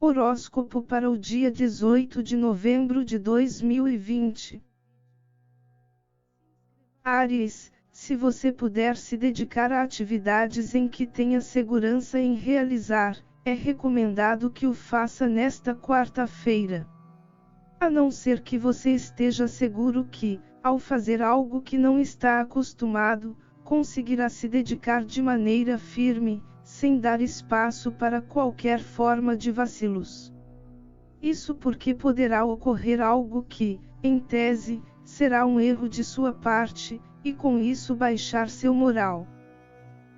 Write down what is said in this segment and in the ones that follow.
Horóscopo para o dia 18 de novembro de 2020. Áries, se você puder se dedicar a atividades em que tenha segurança em realizar, é recomendado que o faça nesta quarta-feira. A não ser que você esteja seguro que, ao fazer algo que não está acostumado, conseguirá se dedicar de maneira firme, sem dar espaço para qualquer forma de vacilos. Isso porque poderá ocorrer algo que, em tese, será um erro de sua parte, e com isso baixar seu moral.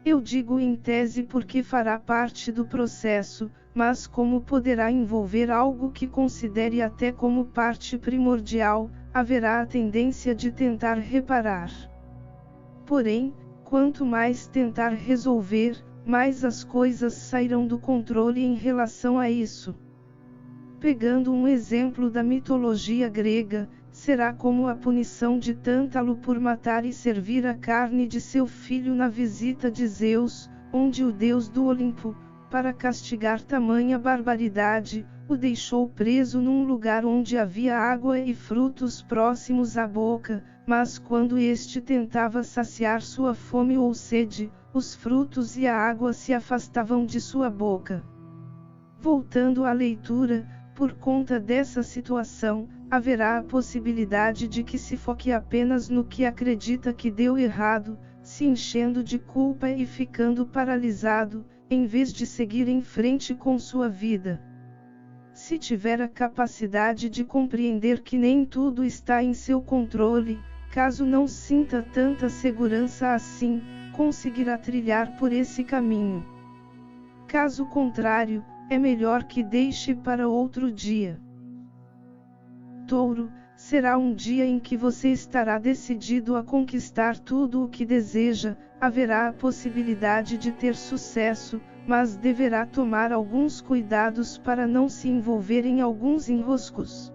Eu digo em tese porque fará parte do processo, mas como poderá envolver algo que considere até como parte primordial, haverá a tendência de tentar reparar. Porém, quanto mais tentar resolver, mais as coisas sairão do controle em relação a isso. Pegando um exemplo da mitologia grega, será como a punição de Tântalo por matar e servir a carne de seu filho na visita de Zeus, onde o deus do Olimpo, para castigar tamanha barbaridade, o deixou preso num lugar onde havia água e frutos próximos à boca, mas quando este tentava saciar sua fome ou sede, os frutos e a água se afastavam de sua boca. Voltando à leitura, por conta dessa situação, haverá a possibilidade de que se foque apenas no que acredita que deu errado, se enchendo de culpa e ficando paralisado, em vez de seguir em frente com sua vida. Se tiver a capacidade de compreender que nem tudo está em seu controle, caso não sinta tanta segurança assim, conseguirá trilhar por esse caminho. Caso contrário, é melhor que deixe para outro dia. Touro, será um dia em que você estará decidido a conquistar tudo o que deseja, haverá a possibilidade de ter sucesso, mas deverá tomar alguns cuidados para não se envolver em alguns enroscos.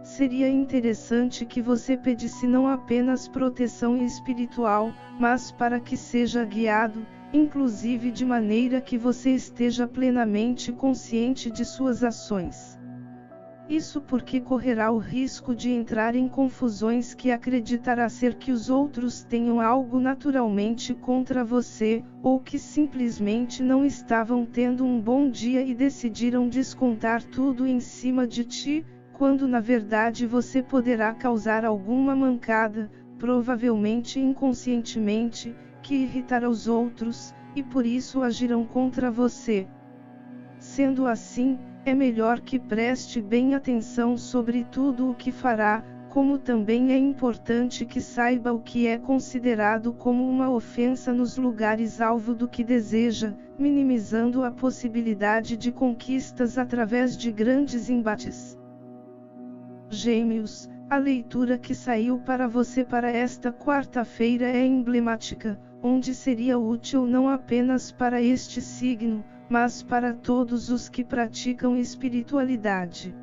Seria interessante que você pedisse não apenas proteção espiritual, mas para que seja guiado, inclusive de maneira que você esteja plenamente consciente de suas ações. Isso porque correrá o risco de entrar em confusões que acreditará ser que os outros tenham algo naturalmente contra você, ou que simplesmente não estavam tendo um bom dia e decidiram descontar tudo em cima de ti, quando na verdade você poderá causar alguma mancada, provavelmente inconscientemente, que irritará os outros, e por isso agirão contra você. Sendo assim, é melhor que preste bem atenção sobre tudo o que fará, como também é importante que saiba o que é considerado como uma ofensa nos lugares alvo do que deseja, minimizando a possibilidade de conquistas através de grandes embates. Gêmeos, a leitura que saiu para você para esta quarta-feira é emblemática, onde seria útil não apenas para este signo, mas para todos os que praticam espiritualidade.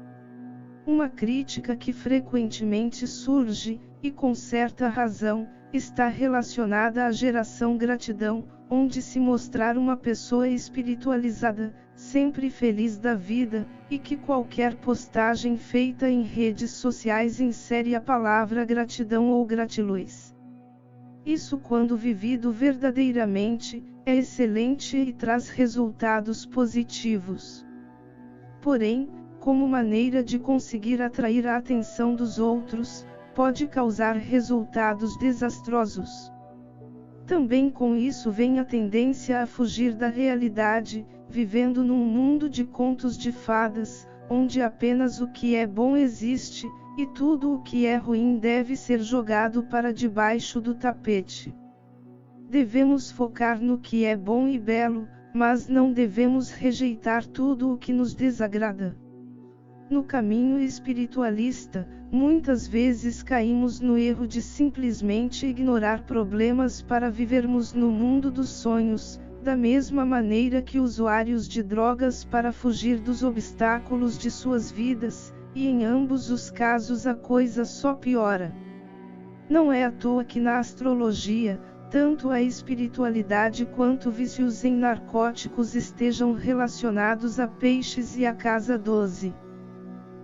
Uma crítica que frequentemente surge, e com certa razão, está relacionada à geração gratidão, onde se mostrar uma pessoa espiritualizada, sempre feliz da vida, e que qualquer postagem feita em redes sociais insere a palavra gratidão ou gratiluz. Isso, quando vivido verdadeiramente, é excelente e traz resultados positivos. Porém, como maneira de conseguir atrair a atenção dos outros, pode causar resultados desastrosos. Também com isso vem a tendência a fugir da realidade, vivendo num mundo de contos de fadas, onde apenas o que é bom existe, e tudo o que é ruim deve ser jogado para debaixo do tapete. Devemos focar no que é bom e belo, mas não devemos rejeitar tudo o que nos desagrada. No caminho espiritualista, muitas vezes caímos no erro de simplesmente ignorar problemas para vivermos no mundo dos sonhos, da mesma maneira que usuários de drogas para fugir dos obstáculos de suas vidas, e em ambos os casos a coisa só piora. Não é à toa que na astrologia, tanto a espiritualidade quanto vícios em narcóticos estejam relacionados a peixes e a casa 12.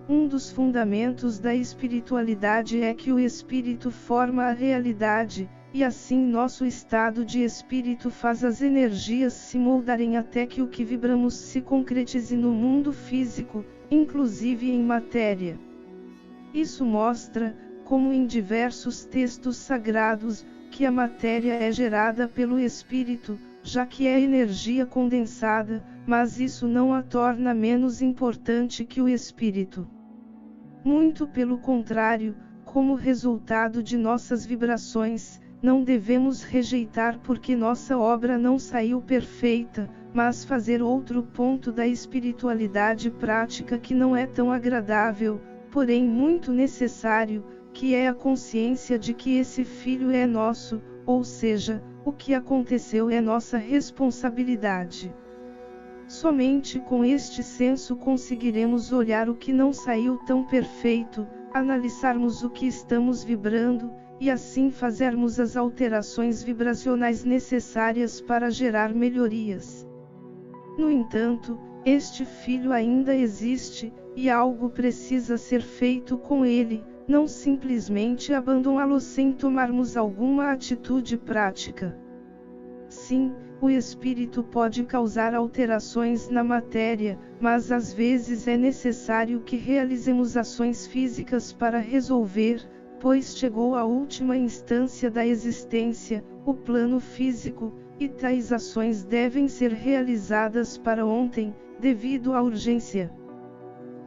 Um dos fundamentos da espiritualidade é que o espírito forma a realidade, e assim nosso estado de espírito faz as energias se moldarem até que o que vibramos se concretize no mundo físico, inclusive em matéria. Isso mostra, como em diversos textos sagrados, que a matéria é gerada pelo espírito, já que é energia condensada, mas isso não a torna menos importante que o espírito. Muito pelo contrário, como resultado de nossas vibrações, não devemos rejeitar porque nossa obra não saiu perfeita, mas fazer outro ponto da espiritualidade prática que não é tão agradável, porém muito necessário, que é a consciência de que esse filho é nosso, ou seja, o que aconteceu é nossa responsabilidade. Somente com este senso conseguiremos olhar o que não saiu tão perfeito, analisarmos o que estamos vibrando, e assim fazermos as alterações vibracionais necessárias para gerar melhorias. No entanto, este filho ainda existe, e algo precisa ser feito com ele, não simplesmente abandoná-lo sem tomarmos alguma atitude prática. Sim, o espírito pode causar alterações na matéria, mas às vezes é necessário que realizemos ações físicas para resolver, pois chegou a última instância da existência, o plano físico, e tais ações devem ser realizadas para ontem, devido à urgência.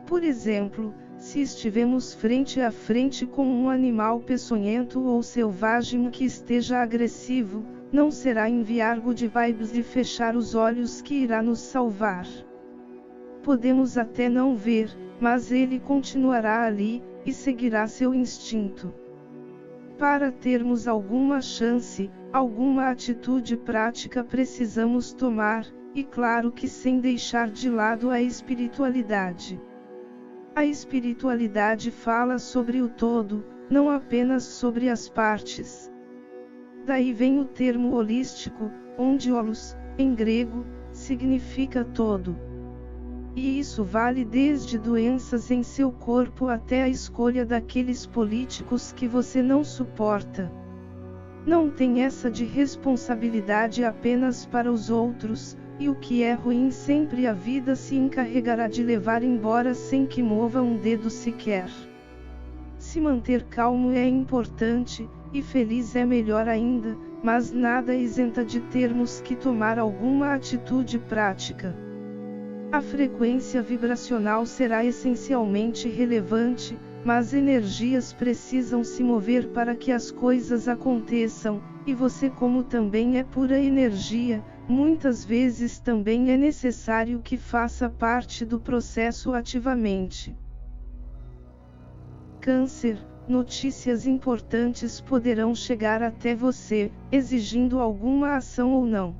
Por exemplo, se estivermos frente a frente com um animal peçonhento ou selvagem que esteja agressivo, não será enviar good vibes e fechar os olhos que irá nos salvar. Podemos até não ver, mas ele continuará ali, e seguirá seu instinto. Para termos alguma chance, alguma atitude prática precisamos tomar, e claro que sem deixar de lado a espiritualidade. A espiritualidade fala sobre o todo, não apenas sobre as partes. Daí vem o termo holístico, onde holos, em grego, significa todo. E isso vale desde doenças em seu corpo até a escolha daqueles políticos que você não suporta. Não tem essa de responsabilidade apenas para os outros, e o que é ruim sempre a vida se encarregará de levar embora sem que mova um dedo sequer. Se manter calmo é importante, e feliz é melhor ainda, mas nada isenta de termos que tomar alguma atitude prática. A frequência vibracional será essencialmente relevante, mas energias precisam se mover para que as coisas aconteçam, e você, como também é pura energia, muitas vezes também é necessário que faça parte do processo ativamente. Câncer, notícias importantes poderão chegar até você, exigindo alguma ação ou não.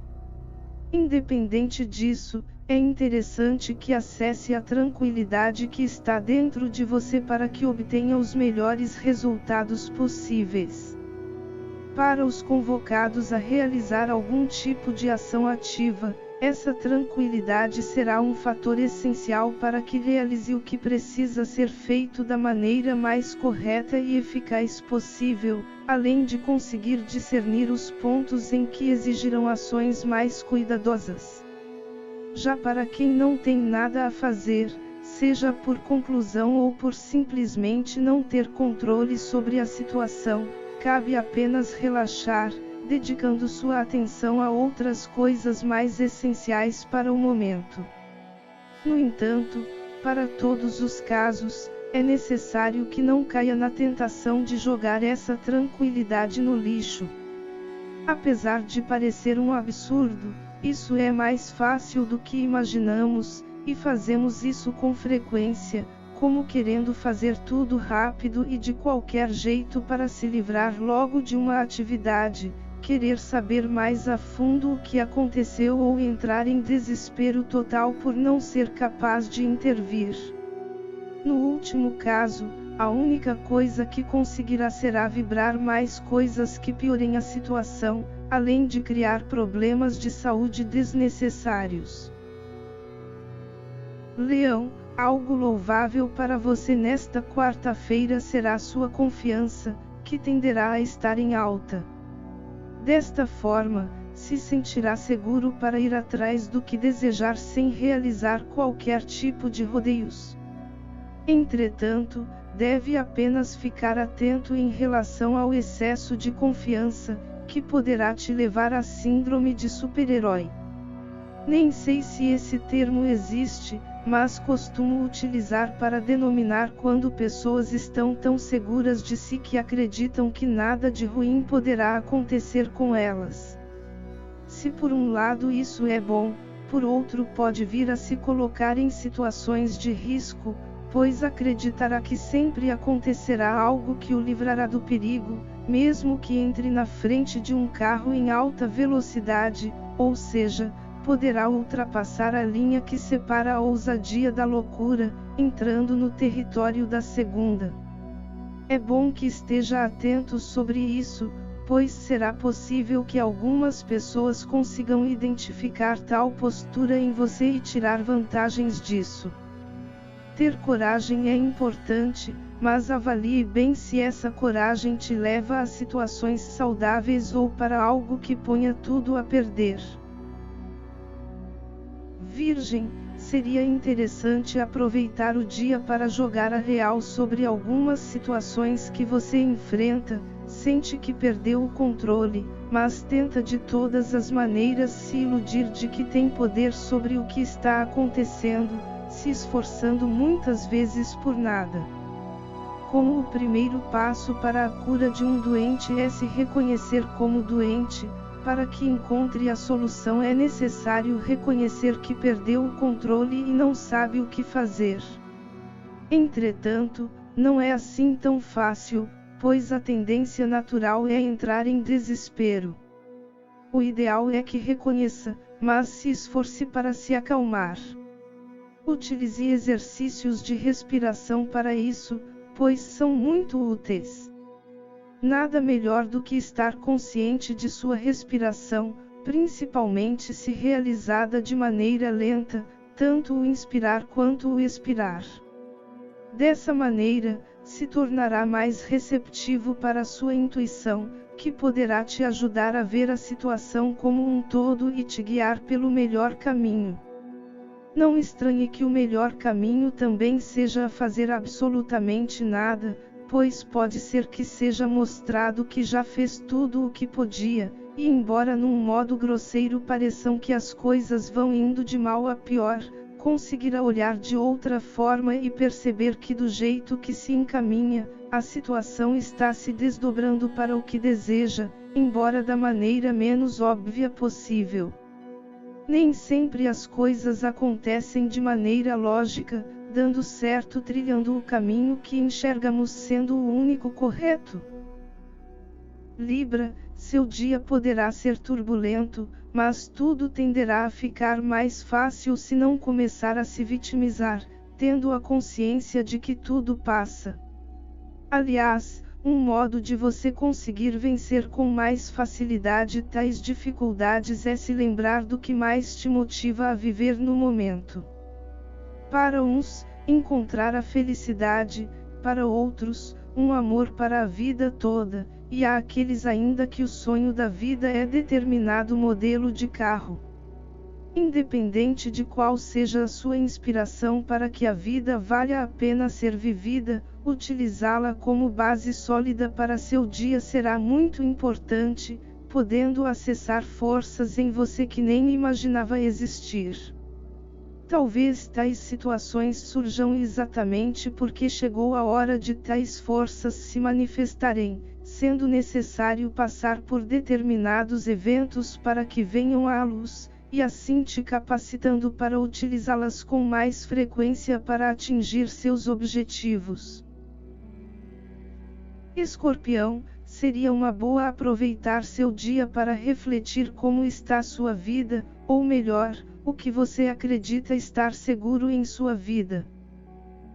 Independente disso, é interessante que acesse a tranquilidade que está dentro de você para que obtenha os melhores resultados possíveis. Para os convocados a realizar algum tipo de ação ativa, essa tranquilidade será um fator essencial para que realize o que precisa ser feito da maneira mais correta e eficaz possível, além de conseguir discernir os pontos em que exigirão ações mais cuidadosas. Já para quem não tem nada a fazer, seja por conclusão ou por simplesmente não ter controle sobre a situação, cabe apenas relaxar, dedicando sua atenção a outras coisas mais essenciais para o momento. No entanto, para todos os casos, é necessário que não caia na tentação de jogar essa tranquilidade no lixo. Apesar de parecer um absurdo, isso é mais fácil do que imaginamos, e fazemos isso com frequência, como querendo fazer tudo rápido e de qualquer jeito para se livrar logo de uma atividade, querer saber mais a fundo o que aconteceu ou entrar em desespero total por não ser capaz de intervir. No último caso, a única coisa que conseguirá será vibrar mais coisas que piorem a situação, além de criar problemas de saúde desnecessários. Leão, algo louvável para você nesta quarta-feira será sua confiança, que tenderá a estar em alta. Desta forma, se sentirá seguro para ir atrás do que desejar sem realizar qualquer tipo de rodeios. Entretanto, deve apenas ficar atento em relação ao excesso de confiança, que poderá te levar à síndrome de super-herói. Nem sei se esse termo existe, mas costumo utilizar para denominar quando pessoas estão tão seguras de si que acreditam que nada de ruim poderá acontecer com elas. Se por um lado isso é bom, por outro pode vir a se colocar em situações de risco, pois acreditará que sempre acontecerá algo que o livrará do perigo, mesmo que entre na frente de um carro em alta velocidade, ou seja, poderá ultrapassar a linha que separa a ousadia da loucura, entrando no território da segunda. É bom que esteja atento sobre isso, pois será possível que algumas pessoas consigam identificar tal postura em você e tirar vantagens disso. Ter coragem é importante, mas avalie bem se essa coragem te leva a situações saudáveis ou para algo que ponha tudo a perder. Virgem, seria interessante aproveitar o dia para jogar a real sobre algumas situações que você enfrenta, sente que perdeu o controle, mas tenta de todas as maneiras se iludir de que tem poder sobre o que está acontecendo, se esforçando muitas vezes por nada. Como o primeiro passo para a cura de um doente é se reconhecer como doente, para que encontre a solução é necessário reconhecer que perdeu o controle e não sabe o que fazer. Entretanto, não é assim tão fácil, pois a tendência natural é entrar em desespero. O ideal é que reconheça, mas se esforce para se acalmar. Utilize exercícios de respiração para isso, pois são muito úteis. Nada melhor do que estar consciente de sua respiração, principalmente se realizada de maneira lenta, tanto o inspirar quanto o expirar. Dessa maneira, se tornará mais receptivo para a sua intuição, que poderá te ajudar a ver a situação como um todo e te guiar pelo melhor caminho. Não estranhe que o melhor caminho também seja fazer absolutamente nada, pois pode ser que seja mostrado que já fez tudo o que podia, e embora num modo grosseiro pareçam que as coisas vão indo de mal a pior, conseguirá olhar de outra forma e perceber que do jeito que se encaminha, a situação está se desdobrando para o que deseja, embora da maneira menos óbvia possível. Nem sempre as coisas acontecem de maneira lógica, dando certo trilhando o caminho que enxergamos sendo o único correto. Libra, seu dia poderá ser turbulento, mas tudo tenderá a ficar mais fácil se não começar a se vitimizar, tendo a consciência de que tudo passa. Aliás, um modo de você conseguir vencer com mais facilidade tais dificuldades é se lembrar do que mais te motiva a viver no momento. Para uns, encontrar a felicidade, para outros, um amor para a vida toda, e há aqueles ainda que o sonho da vida é determinado modelo de carro. Independente de qual seja a sua inspiração para que a vida valha a pena ser vivida, utilizá-la como base sólida para seu dia será muito importante, podendo acessar forças em você que nem imaginava existir. Talvez tais situações surjam exatamente porque chegou a hora de tais forças se manifestarem, sendo necessário passar por determinados eventos para que venham à luz, e assim te capacitando para utilizá-las com mais frequência para atingir seus objetivos. Escorpião, seria uma boa aproveitar seu dia para refletir como está sua vida, ou melhor, o que você acredita estar seguro em sua vida.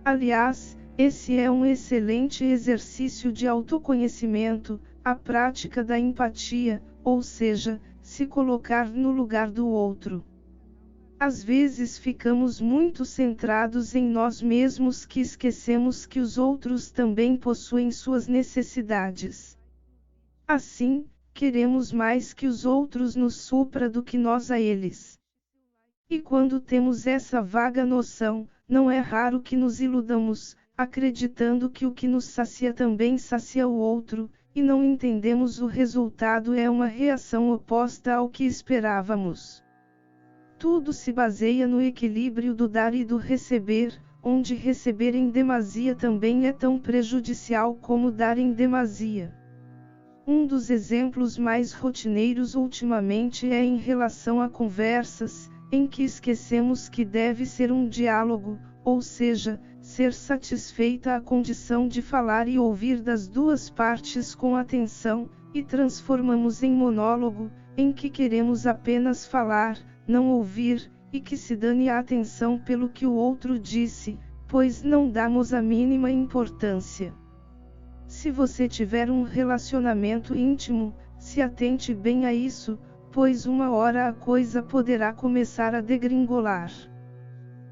Aliás, esse é um excelente exercício de autoconhecimento, a prática da empatia, ou seja, se colocar no lugar do outro. Às vezes ficamos muito centrados em nós mesmos que esquecemos que os outros também possuem suas necessidades. Assim, queremos mais que os outros nos supra do que nós a eles. E quando temos essa vaga noção, não é raro que nos iludamos, acreditando que o que nos sacia também sacia o outro, e não entendemos o resultado é uma reação oposta ao que esperávamos. Tudo se baseia no equilíbrio do dar e do receber, onde receber em demasia também é tão prejudicial como dar em demasia. Um dos exemplos mais rotineiros ultimamente é em relação a conversas, em que esquecemos que deve ser um diálogo, ou seja, ser satisfeita a condição de falar e ouvir das duas partes com atenção, e transformamos em monólogo, em que queremos apenas falar, não ouvir, e que se dane a atenção pelo que o outro disse, pois não damos a mínima importância. Se você tiver um relacionamento íntimo, se atente bem a isso, pois uma hora a coisa poderá começar a degringolar.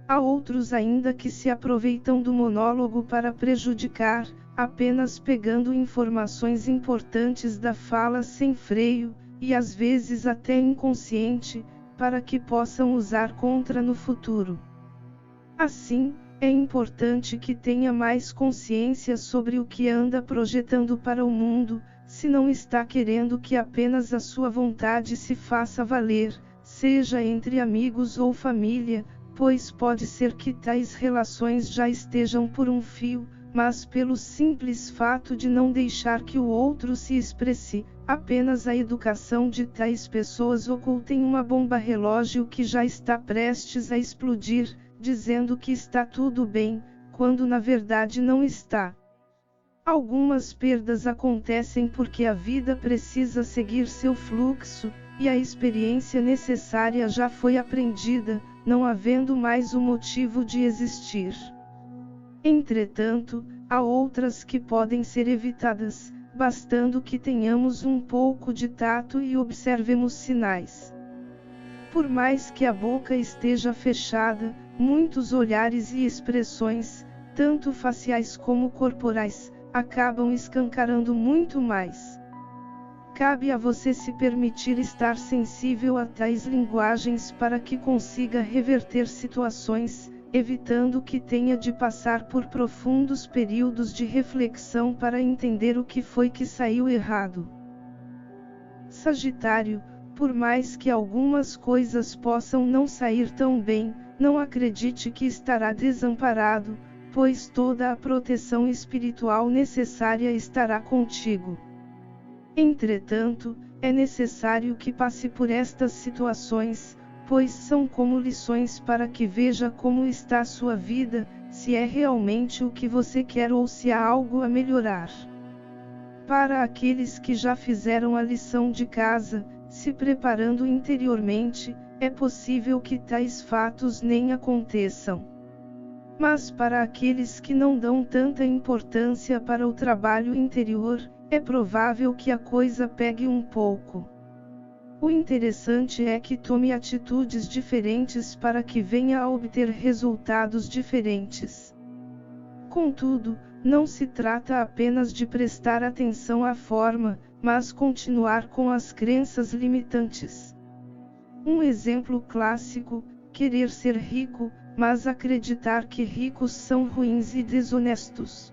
Há outros ainda que se aproveitam do monólogo para prejudicar, apenas pegando informações importantes da fala sem freio, e às vezes até inconsciente, para que possam usar contra no futuro. Assim, é importante que tenha mais consciência sobre o que anda projetando para o mundo, se não está querendo que apenas a sua vontade se faça valer, seja entre amigos ou família, pois pode ser que tais relações já estejam por um fio, mas pelo simples fato de não deixar que o outro se expresse, apenas a educação de tais pessoas ocultem uma bomba relógio que já está prestes a explodir, dizendo que está tudo bem, quando na verdade não está. Algumas perdas acontecem porque a vida precisa seguir seu fluxo, e a experiência necessária já foi aprendida, não havendo mais o motivo de existir. Entretanto, há outras que podem ser evitadas, bastando que tenhamos um pouco de tato e observemos sinais. Por mais que a boca esteja fechada, muitos olhares e expressões, tanto faciais como corporais, acabam escancarando muito mais. Cabe a você se permitir estar sensível a tais linguagens para que consiga reverter situações, evitando que tenha de passar por profundos períodos de reflexão para entender o que foi que saiu errado. Sagitário, por mais que algumas coisas possam não sair tão bem, não acredite que estará desamparado, pois toda a proteção espiritual necessária estará contigo. Entretanto, é necessário que passe por estas situações, pois são como lições para que veja como está a sua vida, se é realmente o que você quer ou se há algo a melhorar. Para aqueles que já fizeram a lição de casa, se preparando interiormente, é possível que tais fatos nem aconteçam. Mas para aqueles que não dão tanta importância para o trabalho interior, é provável que a coisa pegue um pouco. O interessante é que tome atitudes diferentes para que venha a obter resultados diferentes. Contudo, não se trata apenas de prestar atenção à forma, mas continuar com as crenças limitantes. Um exemplo clássico: querer ser rico, mas acreditar que ricos são ruins e desonestos.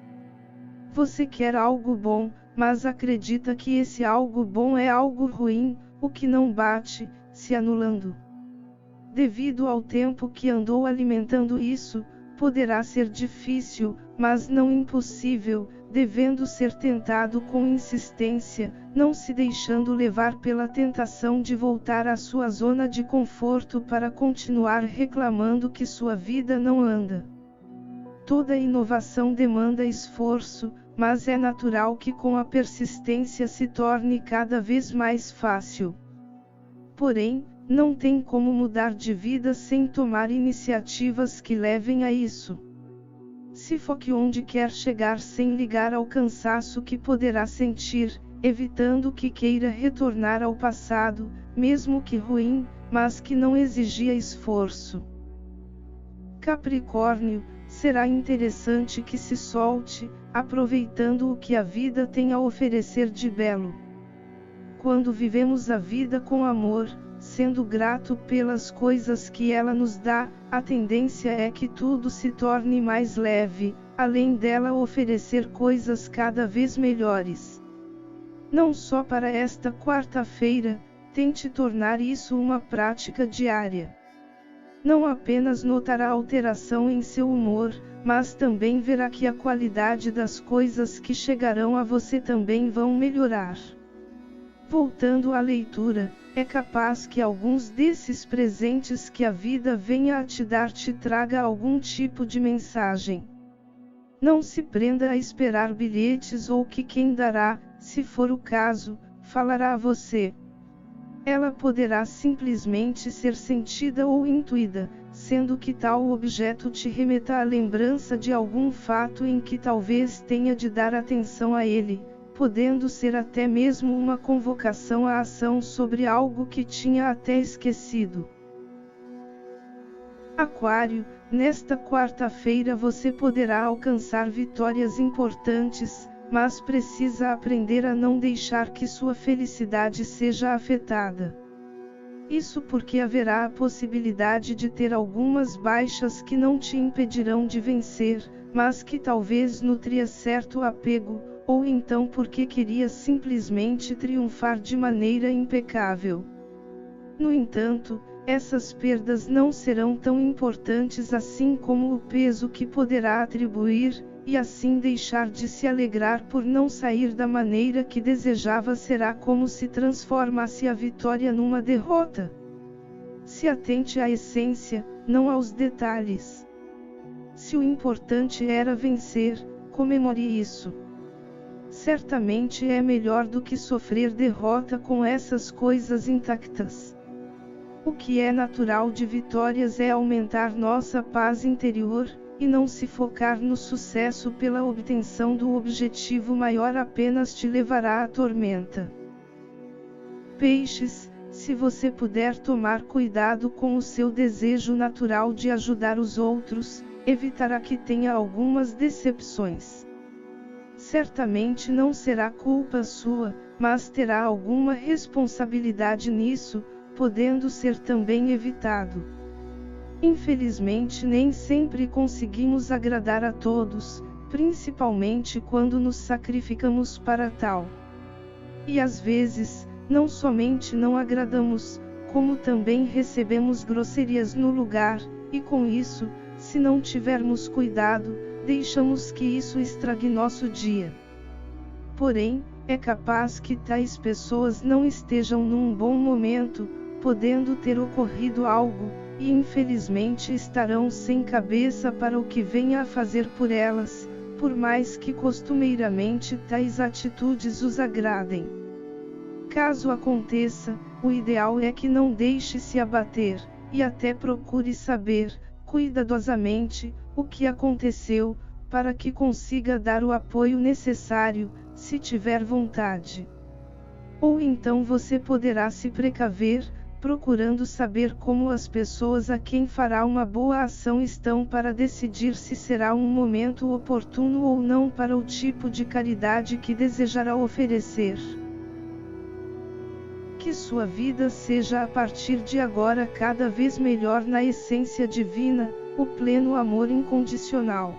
Você quer algo bom, mas acredita que esse algo bom é algo ruim, o que não bate, se anulando. Devido ao tempo que andou alimentando isso, poderá ser difícil, mas não impossível, devendo ser tentado com insistência, não se deixando levar pela tentação de voltar à sua zona de conforto para continuar reclamando que sua vida não anda. Toda inovação demanda esforço, mas é natural que com a persistência se torne cada vez mais fácil. Porém, não tem como mudar de vida sem tomar iniciativas que levem a isso. Se foque onde quer chegar sem ligar ao cansaço que poderá sentir, evitando que queira retornar ao passado, mesmo que ruim, mas que não exigia esforço. Capricórnio, será interessante que se solte, aproveitando o que a vida tem a oferecer de belo. Quando vivemos a vida com amor, sendo grato pelas coisas que ela nos dá, a tendência é que tudo se torne mais leve, além dela oferecer coisas cada vez melhores. Não só para esta quarta-feira, tente tornar isso uma prática diária. Não apenas notará alteração em seu humor, mas também verá que a qualidade das coisas que chegarão a você também vão melhorar. Voltando à leitura, é capaz que alguns desses presentes que a vida venha a te dar te traga algum tipo de mensagem. Não se prenda a esperar bilhetes ou que quem dará, se for o caso, falará a você. Ela poderá simplesmente ser sentida ou intuída, sendo que tal objeto te remeta à lembrança de algum fato em que talvez tenha de dar atenção a ele, podendo ser até mesmo uma convocação à ação sobre algo que tinha até esquecido. Aquário, nesta quarta-feira você poderá alcançar vitórias importantes, mas precisa aprender a não deixar que sua felicidade seja afetada. Isso porque haverá a possibilidade de ter algumas baixas que não te impedirão de vencer, mas que talvez nutria certo apego, ou então porque queria simplesmente triunfar de maneira impecável. No entanto, essas perdas não serão tão importantes assim como o peso que poderá atribuir, e assim deixar de se alegrar por não sair da maneira que desejava será como se transformasse a vitória numa derrota. Se atente à essência, não aos detalhes. Se o importante era vencer, comemore isso. Certamente é melhor do que sofrer derrota com essas coisas intactas. O que é natural de vitórias é aumentar nossa paz interior, e não se focar no sucesso pela obtenção do objetivo maior apenas te levará à tormenta. Peixes, se você puder tomar cuidado com o seu desejo natural de ajudar os outros, evitará que tenha algumas decepções. Certamente não será culpa sua, mas terá alguma responsabilidade nisso, podendo ser também evitado. Infelizmente nem sempre conseguimos agradar a todos, principalmente quando nos sacrificamos para tal. E às vezes, não somente não agradamos, como também recebemos grosserias no lugar, e com isso, se não tivermos cuidado, deixamos que isso estrague nosso dia. Porém, é capaz que tais pessoas não estejam num bom momento, podendo ter ocorrido algo, e infelizmente estarão sem cabeça para o que venha a fazer por elas, por mais que costumeiramente tais atitudes os agradem. Caso aconteça, o ideal é que não deixe se abater, e até procure saber, cuidadosamente, o que aconteceu, para que consiga dar o apoio necessário, se tiver vontade. Ou então você poderá se precaver, procurando saber como as pessoas a quem fará uma boa ação estão para decidir se será um momento oportuno ou não para o tipo de caridade que desejará oferecer. Que sua vida seja a partir de agora cada vez melhor na essência divina, o pleno amor incondicional.